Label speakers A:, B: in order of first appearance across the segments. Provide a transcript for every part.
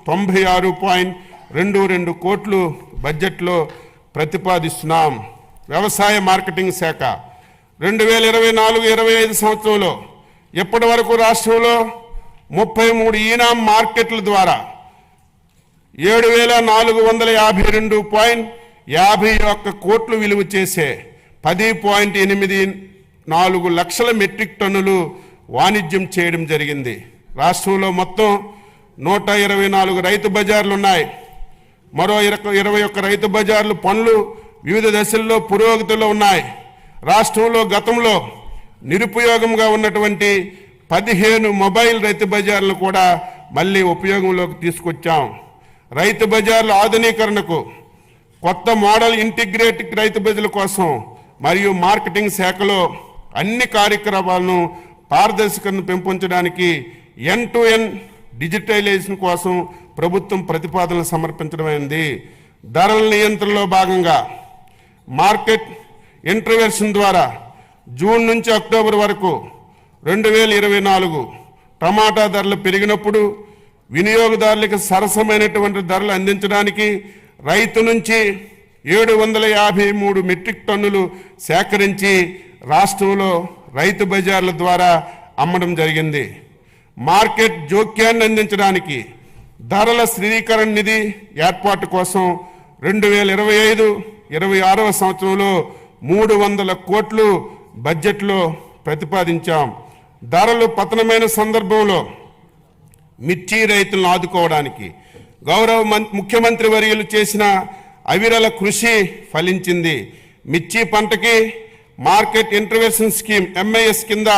A: 96.22 కోట్లు బడ్జెట్లో ప్రతిపాదిస్తున్నాం. వ్యవసాయ మార్కెటింగ్ శాఖ 2024-25 సంవత్సరంలో ఇప్పటి వరకు రాష్ట్రంలో 33 ఈనాం మార్కెట్ల ద్వారా 7,452.51 కోట్లు విలువ చేసే 10.84 లక్షల మెట్రిక్ టన్నులు వాణిజ్యం చేయడం జరిగింది. రాష్ట్రంలో మొత్తం 124 రైతు బజార్లు ఉన్నాయి. మరో 21 రైతు బజార్లు పనులు వివిధ దశల్లో పురోగతిలో ఉన్నాయి. రాష్ట్రంలో గతంలో నిరుపయోగంగా ఉన్నటువంటి 15 మొబైల్ రైతు బజార్లను కూడా మళ్ళీ ఉపయోగంలోకి తీసుకొచ్చాం. రైతు బజార్ల ఆధునీకరణకు కొత్త మోడల్ ఇంటిగ్రేటెడ్ రైతు బజార్ల కోసం మరియు మార్కెటింగ్ శాఖలో అన్ని కార్యక్రమాలను పారదర్శకతను పెంపొందడానికి end-to-end డిజిటలైజేషన్ కోసం ప్రభుత్వం ప్రతిపాదనలు సమర్పించడమైంది. ధరల నియంత్రణలో భాగంగా మార్కెట్ ఇంటర్వెన్షన్ ద్వారా జూన్ నుంచి అక్టోబర్ వరకు 2024 టమాటా ధరలు పెరిగినప్పుడు వినియోగదారులకు సరసమైనటువంటి ధరలు అందించడానికి రైతు నుంచి 753 మెట్రిక్ టన్నులు సేకరించి రాష్ట్రంలో రైతు బజార్ల ద్వారా అమ్మడం జరిగింది. మార్కెట్ జోక్యాన్ని అందించడానికి ధరల స్థిరీకరణ నిధి ఏర్పాటు కోసం 2025-26 సంవత్సరంలో 300 కోట్లు బడ్జెట్లో ప్రతిపాదించాం. ధరలు పతనమైన సందర్భంలో మిర్చి రైతులను ఆదుకోవడానికి గౌరవ ముఖ్యమంత్రి వర్యులు చేసిన అవిరల కృషి ఫలించింది. మిర్చి పంటకి మార్కెట్ ఇంటర్వెన్షన్ స్కీమ్ MIS కింద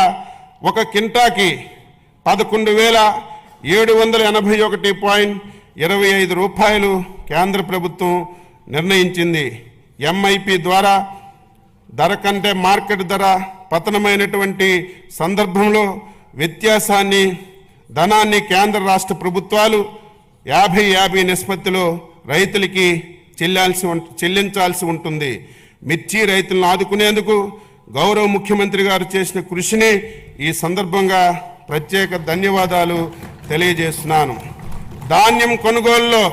A: ఒక కింటాకి 11,781.25 రూపాయలు కేంద్ర ప్రభుత్వం నిర్ణయించింది. MIP ద్వారా ధర కంటే మార్కెట్ ధర పతనమైనటువంటి సందర్భంలో వ్యత్యాసాన్ని ధనాన్ని కేంద్ర రాష్ట్ర ప్రభుత్వాలు 50-50 నిష్పత్తిలో రైతులకి చెల్లించాల్సి ఉంటుంది. మిర్చి రైతులను ఆదుకునేందుకు గౌరవ ముఖ్యమంత్రి గారు చేసిన కృషిని ఈ సందర్భంగా ప్రత్యేక ధన్యవాదాలు తెలియజేస్తున్నాను. ధాన్యం కొనుగోలులో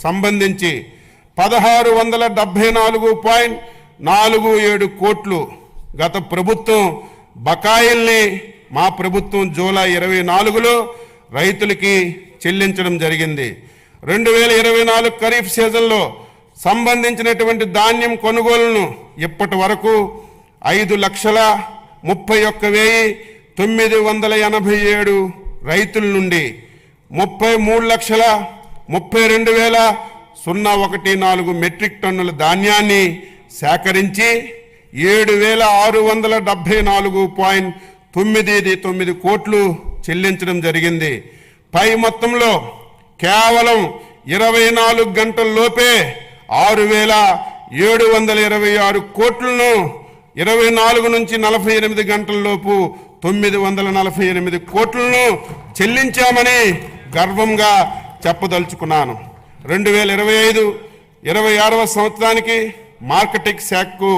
A: సంబంధించి 1674.47 కోట్లు గత ప్రభుత్వం బకాయిల్ని మా ప్రభుత్వం జూలై 24లో రైతులకి చెల్లించడం జరిగింది. 2024 ఖరీఫ్ సీజన్లో సంబంధించినటువంటి ధాన్యం కొనుగోలును ఇప్పటి వరకు 5,31,987 రైతుల నుండి 33,32,014 మెట్రిక్ టన్నుల ధాన్యాన్ని సేకరించి 7,674.99 కోట్లు చెల్లించడం జరిగింది. పై మొత్తంలో కేవలం 24 గంటల లోపే 6,726 కోట్లను 24 నుంచి 48 గంటల లోపు 948 కోట్లను చెల్లించామని గర్వంగా చెప్పదలుచుకున్నాను. 2025-26 సంవత్సరానికి మార్కెటింగ్ శాఖకు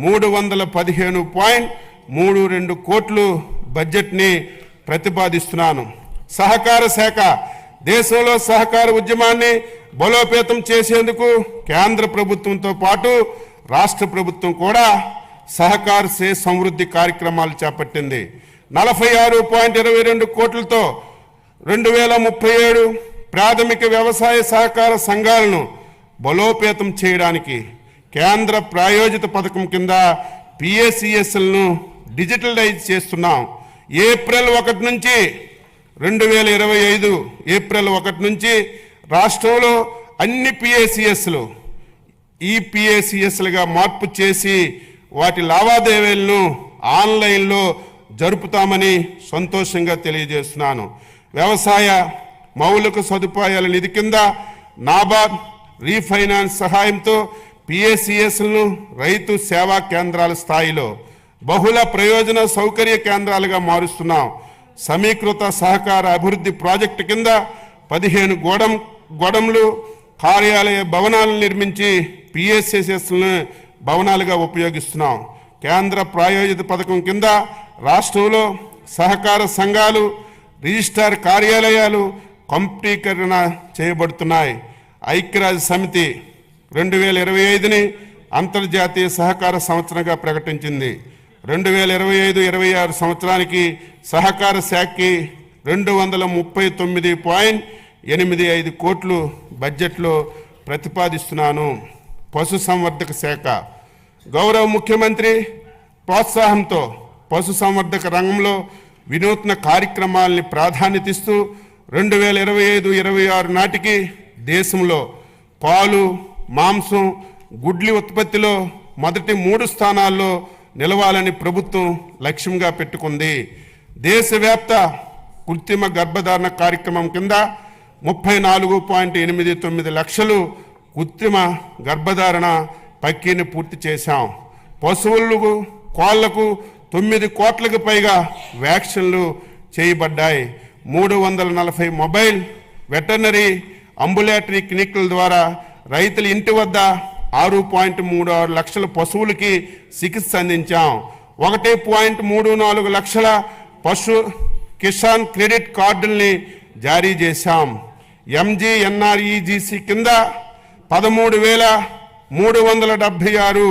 A: 315.32 కోట్లు బడ్జెట్ని ప్రతిపాదిస్తున్నాను. సహకార శాఖ దేశంలో సహకార ఉద్యమాన్ని బలోపేతం చేసేందుకు కేంద్ర ప్రభుత్వంతో పాటు రాష్ట్ర ప్రభుత్వం కూడా సహకార సే సమృద్ధి కార్యక్రమాలు చేపట్టింది. 46.22 కోట్లతో 2037 ప్రాథమిక వ్యవసాయ సహకార సంఘాలను బలోపేతం చేయడానికి కేంద్ర ప్రాయోజిత పథకం కింద PACSలను డిజిటలైజ్ చేస్తున్నాం. ఏప్రిల్ 1 నుంచి 2025 ఏప్రిల్ 1 నుంచి రాష్ట్రంలో అన్ని PACSలు EPACSలుగా మార్పు చేసి వాటి లావాదేవీలను ఆన్లైన్లో జరుపుతామని సంతోషంగా తెలియజేస్తున్నాను. వ్యవసాయ మౌలిక సదుపాయాల నిధి కింద నాబార్డ్ రీఫైనాన్స్ సహాయంతో PACSలను రైతు సేవా కేంద్రాల స్థాయిలో బహుళ ప్రయోజన సౌకర్య కేంద్రాలుగా మారుస్తున్నాం. సమీకృత సహకార అభివృద్ధి ప్రాజెక్టు కింద 15 గోడంలు కార్యాలయ భవనాలను నిర్మించి PACSలను భవనాలుగా ఉపయోగిస్తున్నాం. కేంద్ర ప్రాయోజిత పథకం కింద రాష్ట్రంలో సహకార సంఘాలు, రిజిస్ట్రార్ కార్యాలయాలు, కంప్యూటీకరణ చేయబడుతున్నాయి. ఐక్యరాజ్య సమితి 2025ని అంతర్జాతీయ సహకార సంవత్సరంగా ప్రకటించింది. 2025-26 సంవత్సరానికి సహకార శాఖకి 239.85 కోట్లు బడ్జెట్లో ప్రతిపాదిస్తున్నాను. పశుసంవర్ధక శాఖ గౌరవ ముఖ్యమంత్రి ప్రోత్సాహంతో పశుసంవర్ధక రంగంలో వినూత్న కార్యక్రమాలని ప్రాధాన్యతిస్తూ 2025-26 నాటికి దేశంలో పాలు, మాంసం, గుడ్లి ఉత్పత్తిలో మొదటి 3 స్థానాల్లో నిలవాలని ప్రభుత్వం లక్ష్యంగా పెట్టుకుంది. దేశవ్యాప్త కృత్రిమ గర్భధారణ కార్యక్రమం కింద 34.89 లక్షలు కృత్రిమ గర్భధారణ ప్రక్రియను పూర్తి చేశాం. పశువులకు, కోళ్లకు 9 కోట్లకు పైగా వ్యాక్సిన్లు చేయబడ్డాయి. 340 మొబైల్ వెటర్నరీ అంబులేటరీ క్లినిక్ల ద్వారా రైతుల ఇంటి వద్ద 6.36 లక్షల పశువులకి చికిత్స అందించాం. 1.34 లక్షల పశు కిసాన్ క్రెడిట్ కార్డుల్ని జారీ చేశాం. MGNREGC కింద 13,376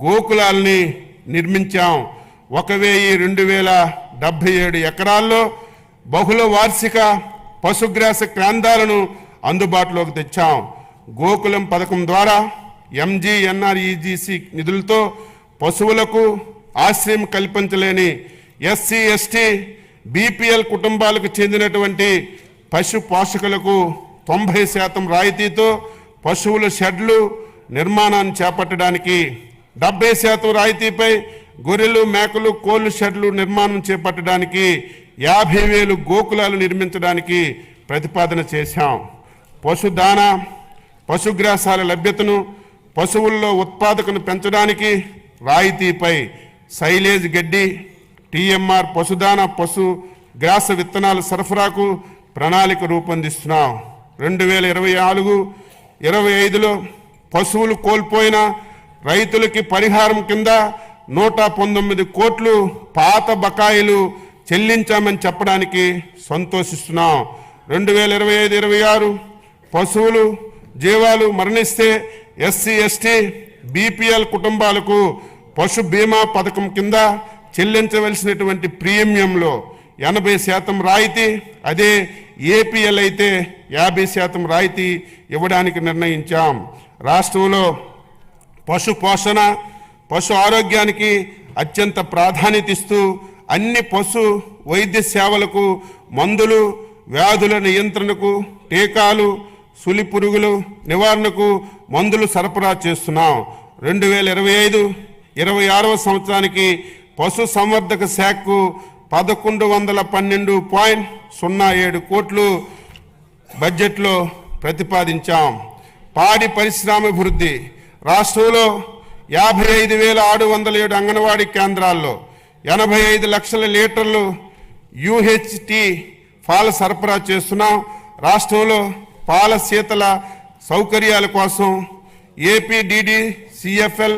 A: గోకులాల్ని నిర్మించాం. 1,0277 ఎకరాల్లో బహుళ వార్షిక పశుగ్రాస కేంద్రాలను అందుబాటులోకి తెచ్చాం. గోకులం పథకం ద్వారా MGNREGC నిధులతో పశువులకు ఆశ్రయం కల్పించలేని SC, ST, BPL కుటుంబాలకు చెందినటువంటి పశు పోషకులకు 90% రాయితీతో పశువుల షెడ్లు నిర్మాణాన్ని చేపట్టడానికి, 70% రాయితీపై గొర్రెలు, మేకలు, కోళ్లు షెడ్లు నిర్మాణం చేపట్టడానికి 50,000 గోకులాలు నిర్మించడానికి ప్రతిపాదన చేశాం. పశుదానా, పశుగ్రాసాల లభ్యతను, పశువుల్లో ఉత్పాదకను పెంచడానికి రాయితీపై సైలేజ్ గడ్డి, TMR పశుదానా, పశు గ్రాస విత్తనాల సరఫరాకు ప్రణాళిక రూపొందిస్తున్నాం. 2024-25లో పశువులు కోల్పోయిన రైతులకి పరిహారం కింద 119 కోట్లు పాత బకాయిలు చెల్లించామని చెప్పడానికి సంతోషిస్తున్నాం. 2025-26 పశువులు జీవాలు మరణిస్తే SC, ST, BPL కుటుంబాలకు పశు బీమా పథకం కింద చెల్లించవలసినటువంటి ప్రీమియంలో 80% రాయితీ, అదే APL అయితే 50% రాయితీ ఇవ్వడానికి నిర్ణయించాం. రాష్ట్రంలో పశు పోషణ, పశు ఆరోగ్యానికి అత్యంత ప్రాధాన్యత ఇస్తూ అన్ని పశు వైద్య సేవలకు, మందులు, వ్యాధుల నియంత్రణకు, టీకాలు, సులి పురుగులు నివారణకు మందులు సరఫరా చేస్తున్నాం. 2025-26 సంవత్సరానికి పశు సంవర్ధక శాఖకు 1112.07 కోట్లు బడ్జెట్లో ప్రతిపాదించాం. పాడి పరిశ్రమాభివృద్ధి రాష్ట్రంలో 55,607 అంగన్వాడీ కేంద్రాల్లో 85 లక్షల లీటర్లు UHT పాల సరఫరా చేస్తున్నాం. రాష్ట్రంలో పాల శీతల సౌకర్యాల కోసం APDD, CFL